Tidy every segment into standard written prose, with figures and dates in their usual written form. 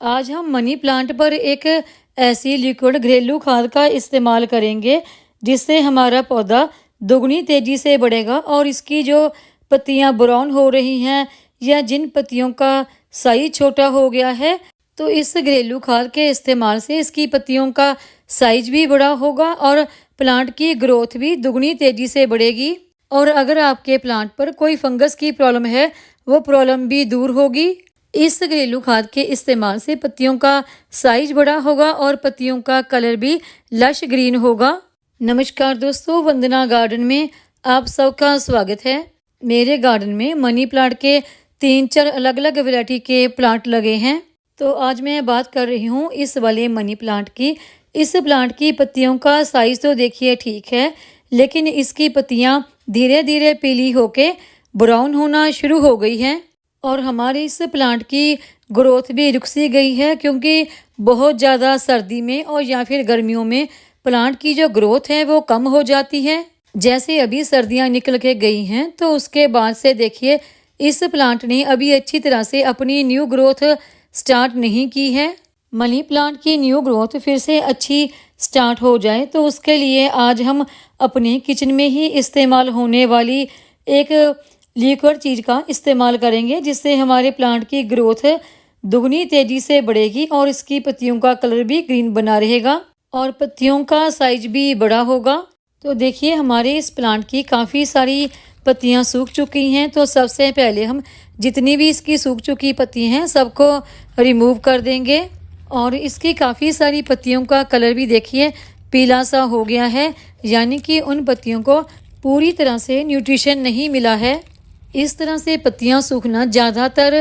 आज हम money plant पर एक ऐसी लिक्विड घरेलू खाद का इस्तेमाल करेंगे जिससे हमारा पौधा दुगनी तेज़ी से बढ़ेगा और इसकी जो पत्तियां ब्राउन हो रही हैं या जिन पत्तियों का साइज छोटा हो गया है, तो इस घरेलू खाद के इस्तेमाल से इसकी पत्तियों का साइज भी बड़ा होगा और प्लांट की ग्रोथ भी दुगनी तेज़ी से बढ़ेगी। और अगर आपके प्लांट पर कोई फंगस की प्रॉब्लम है, वो प्रॉब्लम भी दूर होगी। इस घरेलू खाद के इस्तेमाल से पत्तियों का साइज बड़ा होगा और पत्तियों का कलर भी लश ग्रीन होगा। नमस्कार दोस्तों, वंदना गार्डन में आप सबका स्वागत है। मेरे गार्डन में मनी प्लांट के 3-4 अलग अलग वैरायटी के प्लांट लगे हैं। तो आज मैं बात कर रही हूँ इस वाले मनी प्लांट की। इस प्लांट की पत्तियों का साइज तो देखिए ठीक है, लेकिन इसकी पत्तियाँ धीरे धीरे पीली होके ब्राउन होना शुरू हो गई हैं और हमारे इस प्लांट की ग्रोथ भी रुक सी गई है, क्योंकि बहुत ज़्यादा सर्दी में और या फिर गर्मियों में प्लांट की जो ग्रोथ है वो कम हो जाती है। जैसे अभी सर्दियां निकल के गई हैं, तो उसके बाद से देखिए इस प्लांट ने अभी अच्छी तरह से अपनी न्यू ग्रोथ स्टार्ट नहीं की है। मनी प्लांट की न्यू ग्रोथ फिर से अच्छी स्टार्ट हो जाए, तो उसके लिए आज हम अपने किचन में ही इस्तेमाल होने वाली एक लिक्विड चीज़ का इस्तेमाल करेंगे, जिससे हमारे प्लांट की ग्रोथ दुगनी तेज़ी से बढ़ेगी और इसकी पत्तियों का कलर भी ग्रीन बना रहेगा और पत्तियों का साइज भी बड़ा होगा। तो देखिए हमारे इस प्लांट की काफ़ी सारी पत्तियां सूख चुकी हैं। तो सबसे पहले हम जितनी भी इसकी सूख चुकी पत्ती हैं सबको रिमूव कर देंगे। और इसकी काफ़ी सारी पत्तियों का कलर भी देखिए पीला सा हो गया है, यानी कि उन पत्तियों को पूरी तरह से न्यूट्रिशन नहीं मिला है। इस तरह से पत्तियां सूखना ज़्यादातर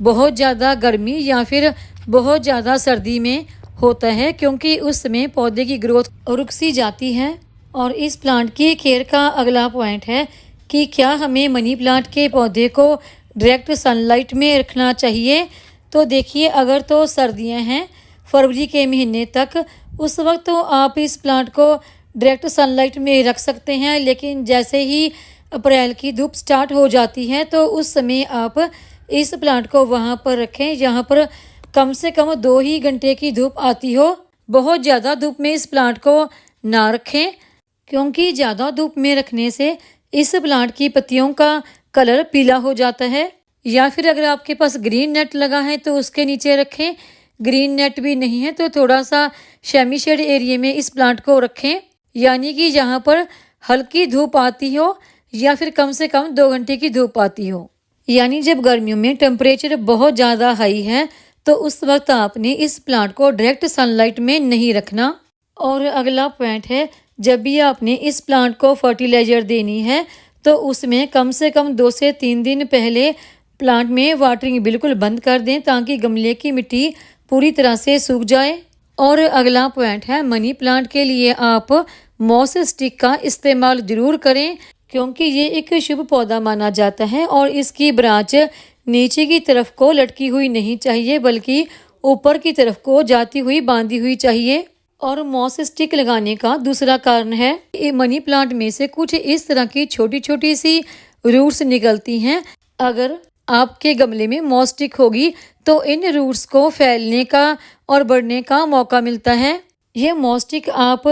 बहुत ज़्यादा गर्मी या फिर बहुत ज़्यादा सर्दी में होता है, क्योंकि उस समय पौधे की ग्रोथ रुक सी जाती है। और इस प्लांट की केयर का अगला पॉइंट है कि क्या हमें मनी प्लांट के पौधे को डायरेक्ट सनलाइट में रखना चाहिए। तो देखिए अगर तो सर्दियां हैं फरवरी के महीने तक, उस वक्त तो आप इस प्लांट को डायरेक्ट सनलाइट में रख सकते हैं, लेकिन जैसे ही अप्रैल की धूप स्टार्ट हो जाती है तो उस समय आप इस प्लांट को वहाँ पर रखें जहाँ पर कम से कम 2 ही घंटे की धूप आती हो। बहुत ज़्यादा धूप में इस प्लांट को ना रखें, क्योंकि ज़्यादा धूप में रखने से इस प्लांट की पत्तियों का कलर पीला हो जाता है। या फिर अगर आपके पास ग्रीन नेट लगा है तो उसके नीचे रखें। ग्रीन नेट भी नहीं है तो थोड़ा सा सेमी शेड एरिया में इस प्लांट को रखें, यानी कि जहाँ पर हल्की धूप आती हो या फिर कम से कम 2 घंटे की धूप आती हो। यानी जब गर्मियों में टेम्परेचर बहुत ज़्यादा हाई है तो उस वक्त आपने इस प्लांट को डायरेक्ट सनलाइट में नहीं रखना। और अगला पॉइंट है, जब भी आपने इस प्लांट को फर्टिलाइज़र देनी है तो उसमें कम से कम 2 से 3 दिन पहले प्लांट में वाटरिंग बिल्कुल बंद कर दें, ताकि गमले की मिट्टी पूरी तरह से सूख जाए। और अगला पॉइंट है, मनी प्लांट के लिए आप मॉस स्टिक का इस्तेमाल ज़रूर करें, क्योंकि ये एक शुभ पौधा माना जाता है और इसकी ब्रांच नीचे की तरफ को लटकी हुई नहीं चाहिए, बल्कि ऊपर की तरफ को जाती हुई बांधी हुई चाहिए। और मॉस स्टिक लगाने का दूसरा कारण है, मनी प्लांट में से कुछ इस तरह की छोटी छोटी सी रूट्स निकलती हैं। अगर आपके गमले में मॉस स्टिक होगी तो इन रूट्स को फैलने का और बढ़ने का मौका मिलता है। ये मॉस स्टिक आप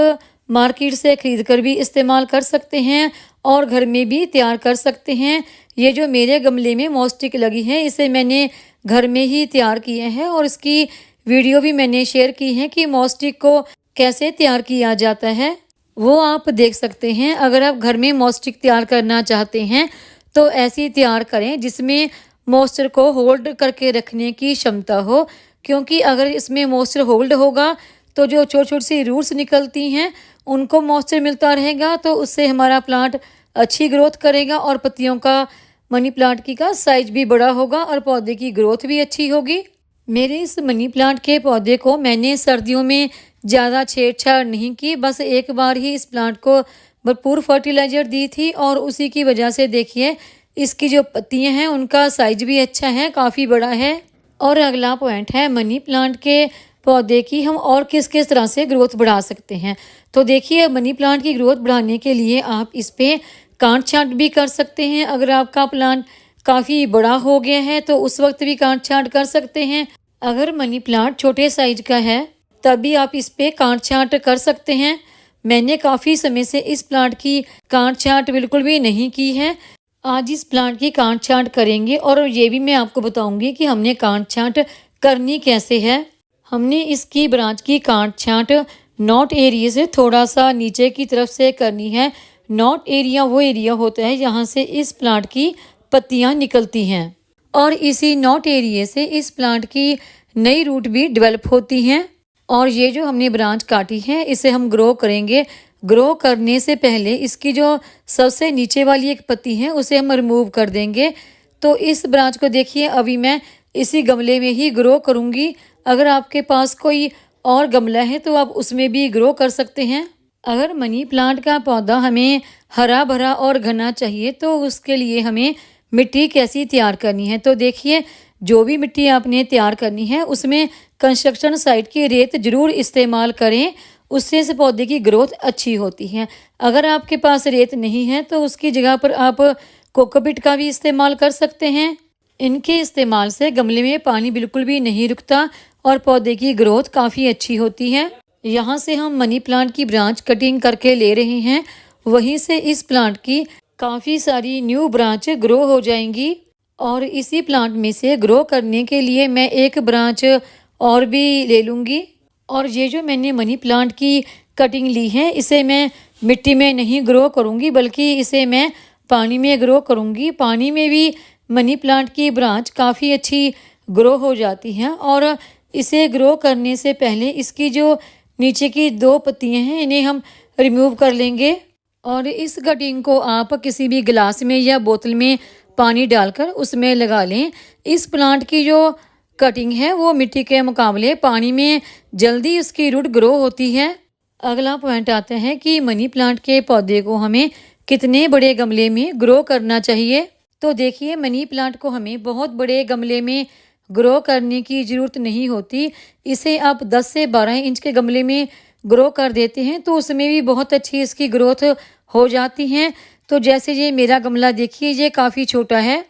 मार्केट से खरीद कर भी इस्तेमाल कर सकते हैं और घर में भी तैयार कर सकते हैं। ये जो मेरे गमले में मॉस स्टिक लगी है, इसे मैंने घर में ही तैयार किए हैं और इसकी वीडियो भी मैंने शेयर की है कि मॉस स्टिक को कैसे तैयार किया जाता है, वो आप देख सकते हैं। अगर आप घर में मॉस स्टिक तैयार करना चाहते हैं तो ऐसी तैयार करें जिसमें मॉइस्चर को होल्ड करके रखने की क्षमता हो, क्योंकि अगर इसमें मॉइस्चर होल्ड होगा तो जो छोटी छोटी सी रूट्स निकलती हैं उनको मॉइस्चर मिलता रहेगा, तो उससे हमारा प्लांट अच्छी ग्रोथ करेगा और पत्तियों का मनी प्लांट की का साइज भी बड़ा होगा और पौधे की ग्रोथ भी अच्छी होगी। मेरे इस मनी प्लांट के पौधे को मैंने सर्दियों में ज़्यादा छेड़छाड़ नहीं की, बस एक बार ही इस प्लांट को भरपूर फर्टिलाइज़र दी थी और उसी की वजह से देखिए इसकी जो पत्तियां हैं उनका साइज भी अच्छा है, काफ़ी बड़ा है। और अगला पॉइंट है, मनी प्लांट के पौधे की हम और किस किस तरह से ग्रोथ बढ़ा सकते हैं। तो देखिए मनी प्लांट की ग्रोथ बढ़ाने के लिए आप इस पर काट छांट भी कर सकते हैं। अगर आपका प्लांट काफ़ी बड़ा हो गया है तो उस वक्त भी काट छांट कर सकते हैं। अगर मनी प्लांट छोटे साइज का है तभी आप इस पे काट छांट कर सकते हैं। मैंने काफ़ी समय से इस प्लांट की काट छांट बिल्कुल भी नहीं की है। आज इस प्लांट की काट छांट करेंगे और ये भी मैं आपको बताऊंगी कि हमने काट छांट करनी कैसे है। हमने इसकी ब्रांच की काट छांट नॉट एरिया से थोड़ा सा नीचे की तरफ से करनी है। नॉट एरिया वो एरिया होता है जहाँ से इस प्लांट की पत्तियाँ निकलती हैं और इसी नॉट एरिया से इस प्लांट की नई रूट भी डेवलप होती हैं। और ये जो हमने ब्रांच काटी है इसे हम ग्रो करेंगे। ग्रो करने से पहले इसकी जो सबसे नीचे वाली एक पत्ती है उसे हम रिमूव कर देंगे। तो इस ब्रांच को देखिए अभी मैं इसी गमले में ही ग्रो करूँगी। अगर आपके पास कोई और गमला है तो आप उसमें भी ग्रो कर सकते हैं। अगर मनी प्लांट का पौधा हमें हरा भरा और घना चाहिए तो उसके लिए हमें मिट्टी कैसी तैयार करनी है। तो देखिए जो भी मिट्टी आपने तैयार करनी है उसमें कंस्ट्रक्शन साइट की रेत ज़रूर इस्तेमाल करें, उससे इस पौधे की ग्रोथ अच्छी होती है। अगर आपके पास रेत नहीं है तो उसकी जगह पर आप कोकोपीट का भी इस्तेमाल कर सकते हैं। इनके इस्तेमाल से गमले में पानी बिल्कुल भी नहीं रुकता और पौधे की ग्रोथ काफ़ी अच्छी होती है। यहाँ से हम मनी प्लांट की ब्रांच कटिंग करके ले रहे हैं, वहीं से इस प्लांट की काफ़ी सारी न्यू ब्रांच ग्रो हो जाएंगी। और इसी प्लांट में से ग्रो करने के लिए मैं एक ब्रांच और भी ले लूँगी। और ये जो मैंने मनी प्लांट की कटिंग ली है इसे मैं मिट्टी में नहीं ग्रो करूँगी बल्कि इसे मैं पानी में ग्रो करूँगी। पानी में भी मनी प्लांट की ब्रांच काफ़ी अच्छी ग्रो हो जाती हैं। और इसे ग्रो करने से पहले इसकी जो नीचे की 2 पत्तियाँ हैं इन्हें हम रिमूव कर लेंगे। और इस कटिंग को आप किसी भी गिलास में या बोतल में पानी डालकर उसमें लगा लें। इस प्लांट की जो कटिंग है वो मिट्टी के मुकाबले पानी में जल्दी उसकी रूट ग्रो होती है। अगला पॉइंट आता है कि मनी प्लांट के पौधे को हमें कितने बड़े गमले में ग्रो करना चाहिए। तो देखिए मनी प्लांट को हमें बहुत बड़े गमले में ग्रो करने की ज़रूरत नहीं होती। इसे आप 10 से 12 इंच के गमले में ग्रो कर देते हैं तो उसमें भी बहुत अच्छी इसकी ग्रोथ हो जाती हैं। तो जैसे ये मेरा गमला देखिए ये काफ़ी छोटा है।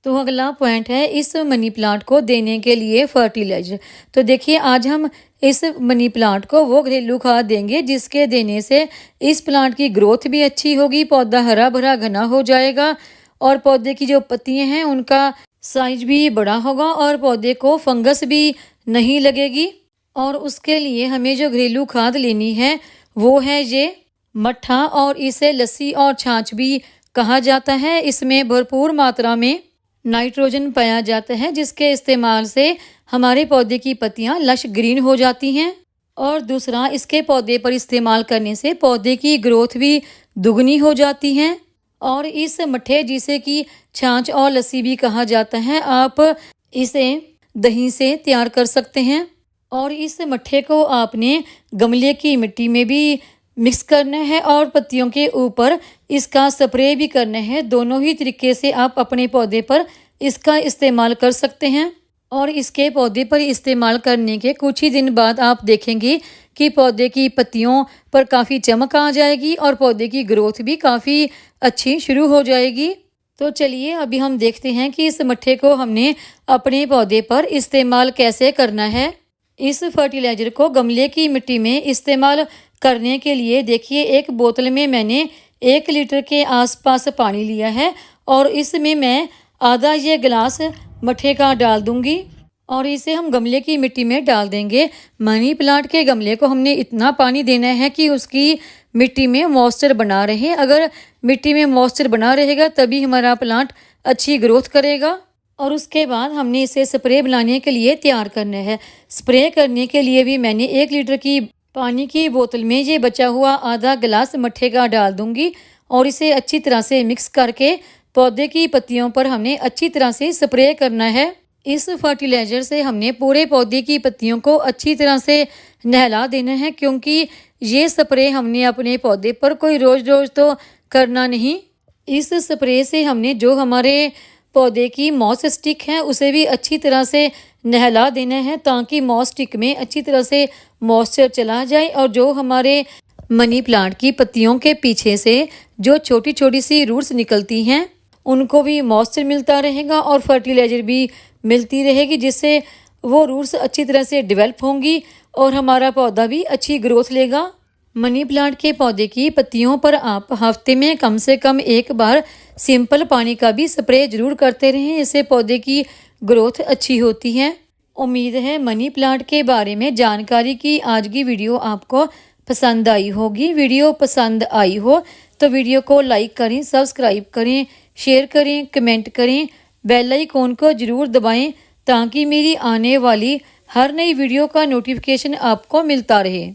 तो अगला पॉइंट है इस मनी प्लांट को देने के लिए फर्टिलाइजर। तो देखिए आज हम इस मनी प्लांट को वो घरेलू खाद देंगे जिसके देने से इस प्लांट की ग्रोथ भी अच्छी होगी, पौधा हरा भरा घना हो जाएगा और पौधे की जो पत्तियां हैं उनका साइज भी बड़ा होगा और पौधे को फंगस भी नहीं लगेगी। और उसके लिए हमें जो घरेलू खाद लेनी है वो है ये मट्ठा, और इसे लस्सी और छाछ भी कहा जाता है। इसमें भरपूर मात्रा में नाइट्रोजन पाया जाता है जिसके इस्तेमाल से हमारे पौधे की पत्तियां लश ग्रीन हो जाती हैं। और दूसरा, इसके पौधे पर इस्तेमाल करने से पौधे की ग्रोथ भी दुगनी हो जाती है। और इस मट्ठे जिसे कि छाछ और लस्सी भी कहा जाता है, आप इसे दही से तैयार कर सकते हैं। और इस मट्ठे को आपने गमले की मिट्टी में भी मिक्स करना है और पत्तियों के ऊपर इसका स्प्रे भी करना है। दोनों ही तरीके से आप अपने पौधे पर इसका इस्तेमाल कर सकते हैं। और इसके पौधे पर इस्तेमाल करने के कुछ ही दिन बाद आप देखेंगे कि पौधे की पत्तियों पर काफ़ी चमक आ जाएगी और पौधे की ग्रोथ भी काफ़ी अच्छी शुरू हो जाएगी। तो चलिए अभी हम देखते हैं कि इस मट्ठे को हमने अपने पौधे पर इस्तेमाल कैसे करना है। इस फर्टिलाइज़र को गमले की मिट्टी में इस्तेमाल करने के लिए देखिए एक बोतल में मैंने 1 लीटर के आसपास पानी लिया है और इसमें मैं आधा ये गिलास मट्ठे का डाल दूंगी और इसे हम गमले की मिट्टी में डाल देंगे। मनी प्लांट के गमले को हमने इतना पानी देना है कि उसकी मिट्टी में मॉइस्चर बना रहे। अगर मिट्टी में मॉइस्चर बना रहेगा तभी हमारा प्लांट अच्छी ग्रोथ करेगा। और उसके बाद हमने इसे स्प्रे बनाने के लिए तैयार करना है। स्प्रे करने के लिए भी मैंने 1 लीटर की पानी की बोतल में ये बचा हुआ आधा गिलास मट्ठे का डाल दूंगी और इसे अच्छी तरह से मिक्स करके पौधे की पत्तियों पर हमने अच्छी तरह से स्प्रे करना है। इस फर्टिलाइज़र से हमने पूरे पौधे की पत्तियों को अच्छी तरह से नहला देना है, क्योंकि ये स्प्रे हमने अपने पौधे पर कोई रोज़ रोज़ तो करना नहीं। इस स्प्रे से हमने जो हमारे पौधे की मॉस स्टिक है उसे भी अच्छी तरह से नहला देना है ताकि मॉस स्टिक में अच्छी तरह से मॉइस्चर चला जाए और जो हमारे मनी प्लांट की पत्तियों के पीछे से जो छोटी छोटी सी रूट्स निकलती हैं उनको भी मॉइस्चर मिलता रहेगा और फर्टिलाइज़र भी मिलती रहेगी, जिससे वो रूट्स अच्छी तरह से डेवलप होंगी और हमारा पौधा भी अच्छी ग्रोथ लेगा। मनी प्लांट के पौधे की पत्तियों पर आप हफ्ते में कम से कम एक बार सिंपल पानी का भी स्प्रे जरूर करते रहें, इससे पौधे की ग्रोथ अच्छी होती है। उम्मीद है मनी प्लांट के बारे में जानकारी की आज की वीडियो आपको पसंद आई होगी। वीडियो पसंद आई हो तो वीडियो को लाइक करें, सब्सक्राइब करें, शेयर करें, कमेंट करें, बेल आइकॉन को ज़रूर दबाएं ताकि मेरी आने वाली हर नई वीडियो का नोटिफिकेशन आपको मिलता रहे।